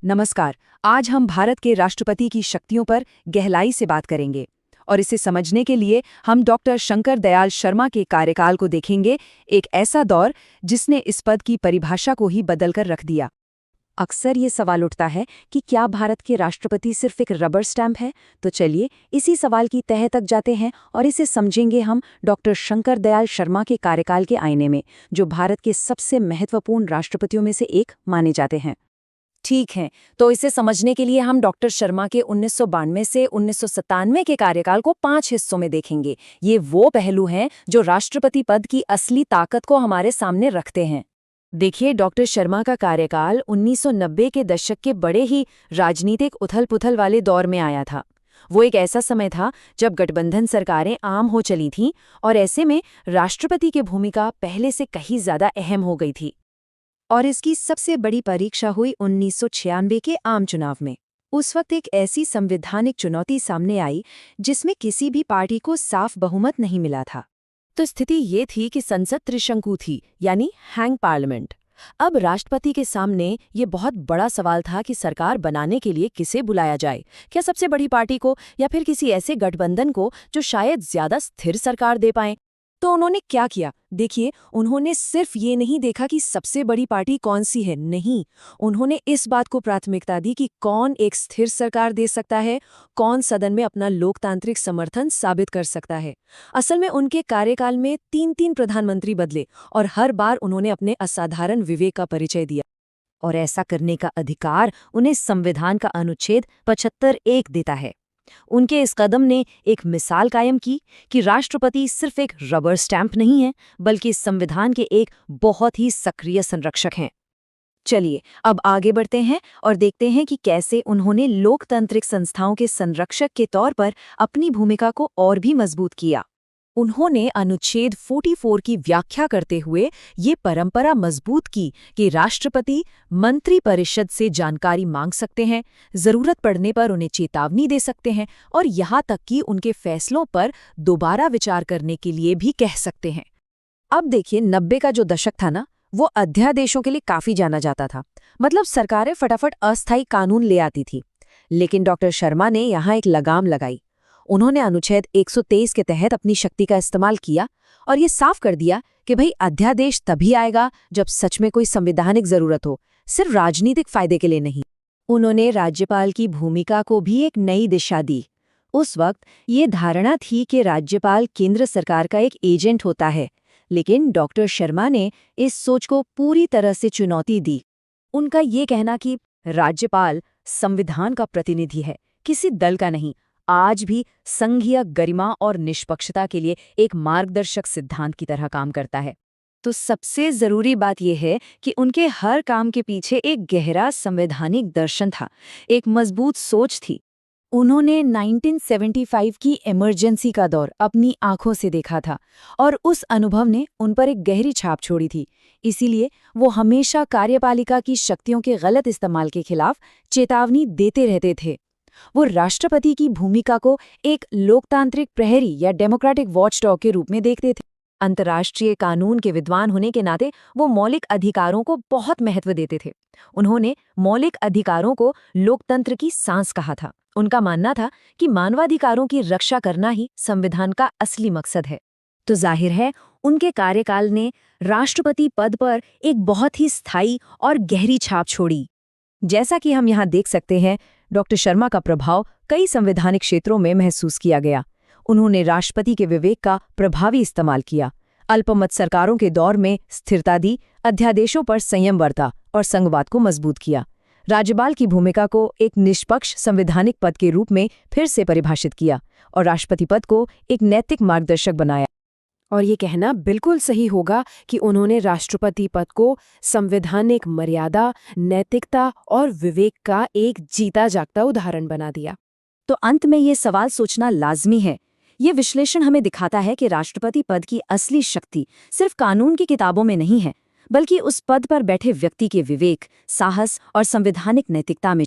नमस्कार। आज हम भारत के राष्ट्रपति की शक्तियों पर गहराई से बात करेंगे और इसे समझने के लिए हम डॉक्टर शंकर दयाल शर्मा के कार्यकाल को देखेंगे, एक ऐसा दौर जिसने इस पद की परिभाषा को ही बदलकर रख दिया। अक्सर ये सवाल उठता है कि क्या भारत के राष्ट्रपति सिर्फ एक रबर स्टैंप है? तो चलिए इसी सवाल की तह तक जाते हैं और इसे समझेंगे हम डॉक्टर शंकर दयाल शर्मा के कार्यकाल के आईने में, जो भारत के सबसे महत्वपूर्ण राष्ट्रपतियों में से एक माने जाते हैं। ठीक है, तो इसे समझने के लिए हम डॉक्टर शर्मा के 1992 से 1997 के कार्यकाल को 5 हिस्सों में देखेंगे। ये वो पहलू हैं जो राष्ट्रपति पद की असली ताकत को हमारे सामने रखते हैं। देखिए, डॉक्टर शर्मा का कार्यकाल 1990 के दशक के बड़े ही राजनीतिक उथल-पुथल वाले दौर में आया था। वो एक ऐसा समय था जब गठबंधन सरकारें आम हो चली थीं और ऐसे में राष्ट्रपति की भूमिका पहले से कहीं ज्यादा अहम हो गई थी। और इसकी सबसे बड़ी परीक्षा हुई 1996 के आम चुनाव में। उस वक्त एक ऐसी संवैधानिक चुनौती सामने आई जिसमें किसी भी पार्टी को साफ बहुमत नहीं मिला था। तो स्थिति ये थी कि संसद त्रिशंकु थी, यानी हैंग पार्लियामेंट। अब राष्ट्रपति के सामने ये बहुत बड़ा सवाल था कि सरकार बनाने के लिए किसे बुलाया जाए। क्या सबसे बड़ी पार्टी को या फिर किसी ऐसे गठबंधन को जो शायद ज्यादा स्थिर सरकार दे पाए। तो उन्होंने क्या किया? देखिए, उन्होंने सिर्फ ये नहीं देखा कि सबसे बड़ी पार्टी कौन सी है, नहीं, उन्होंने इस बात को प्राथमिकता दी कि कौन एक स्थिर सरकार दे सकता है, कौन सदन में अपना लोकतांत्रिक समर्थन साबित कर सकता है। असल में उनके कार्यकाल में 3-3 प्रधानमंत्री बदले और हर बार उन्होंने अपने असाधारण विवेक का परिचय दिया। और ऐसा करने का अधिकार उन्हें संविधान का अनुच्छेद 75(1) देता है। उनके इस कदम ने एक मिसाल कायम की कि राष्ट्रपति सिर्फ एक रबर स्टैंप नहीं है, बल्कि संविधान के एक बहुत ही सक्रिय संरक्षक हैं। चलिए अब आगे बढ़ते हैं और देखते हैं कि कैसे उन्होंने लोकतांत्रिक संस्थाओं के संरक्षक के तौर पर अपनी भूमिका को और भी मजबूत किया। उन्होंने अनुच्छेद 44 की व्याख्या करते हुए ये परंपरा मजबूत की कि राष्ट्रपति मंत्रिपरिषद से जानकारी मांग सकते हैं, जरूरत पड़ने पर उन्हें चेतावनी दे सकते हैं और यहाँ तक कि उनके फैसलों पर दोबारा विचार करने के लिए भी कह सकते हैं। अब देखिए, 90 का जो दशक था ना, वो अध्यादेशों के लिए काफी जाना जाता था। मतलब सरकारें फटाफट अस्थायी कानून ले आती थी, लेकिन डॉक्टर शर्मा ने यहाँ एक लगाम लगाई। उन्होंने अनुच्छेद 123 के तहत अपनी शक्ति का इस्तेमाल किया और ये साफ कर दिया कि भाई अध्यादेश तभी आएगा जब सच में कोई संवैधानिक जरूरत हो, सिर्फ राजनीतिक फायदे के लिए नहीं। उन्होंने राज्यपाल की भूमिका को भी एक नई दिशा दी। उस वक्त ये धारणा थी कि राज्यपाल केंद्र सरकार का एक एजेंट होता है, लेकिन डॉक्टर शर्मा ने इस सोच को पूरी तरह से चुनौती दी। उनका ये कहना कि राज्यपाल संविधान का प्रतिनिधि है, किसी दल का नहीं, आज भी संघीय गरिमा और निष्पक्षता के लिए एक मार्गदर्शक सिद्धांत की तरह काम करता है। तो सबसे जरूरी बात यह है कि उनके हर काम के पीछे एक गहरा संवैधानिक दर्शन था, एक मजबूत सोच थी। उन्होंने 1975 की इमरजेंसी का दौर अपनी आंखों से देखा था और उस अनुभव ने उन पर एक गहरी छाप छोड़ी थी। इसीलिए वो हमेशा कार्यपालिका की शक्तियों के गलत इस्तेमाल के खिलाफ चेतावनी देते रहते थे। वो राष्ट्रपति की भूमिका को एक लोकतांत्रिक प्रहरी या डेमोक्रेटिक वॉचडॉग के रूप में देखते थे। अंतर्राष्ट्रीय कानून के विद्वान होने के नाते वो मौलिक अधिकारों को बहुत महत्व देते थे। उन्होंने मौलिक अधिकारों को लोकतंत्र की सांस कहा था। उनका मानना था कि मानवाधिकारों की रक्षा करना ही संविधान का असली मकसद है। तो जाहिर है, उनके कार्यकाल ने राष्ट्रपति पद पर एक बहुत ही स्थायी और गहरी छाप छोड़ी। जैसा कि हम यहाँ देख सकते हैं, डॉक्टर शर्मा का प्रभाव कई संवैधानिक क्षेत्रों में महसूस किया गया। उन्होंने राष्ट्रपति के विवेक का प्रभावी इस्तेमाल किया, अल्पमत सरकारों के दौर में स्थिरता दी, अध्यादेशों पर संयम बरता और संघवाद को मजबूत किया। राज्यपाल की भूमिका को एक निष्पक्ष संवैधानिक पद के रूप में फिर से परिभाषित किया और राष्ट्रपति पद को एक नैतिक मार्गदर्शक बनाया। और ये कहना बिल्कुल सही होगा कि उन्होंने राष्ट्रपति पद को संवैधानिक मर्यादा, नैतिकता और विवेक का एक जीता जागता उदाहरण बना दिया। तो अंत में ये सवाल सोचना लाजमी है। ये विश्लेषण हमें दिखाता है कि राष्ट्रपति पद की असली शक्ति सिर्फ कानून की किताबों में नहीं है, बल्कि उस पद पर बैठे व्यक्ति के विवेक, साहस और संवैधानिक नैतिकता में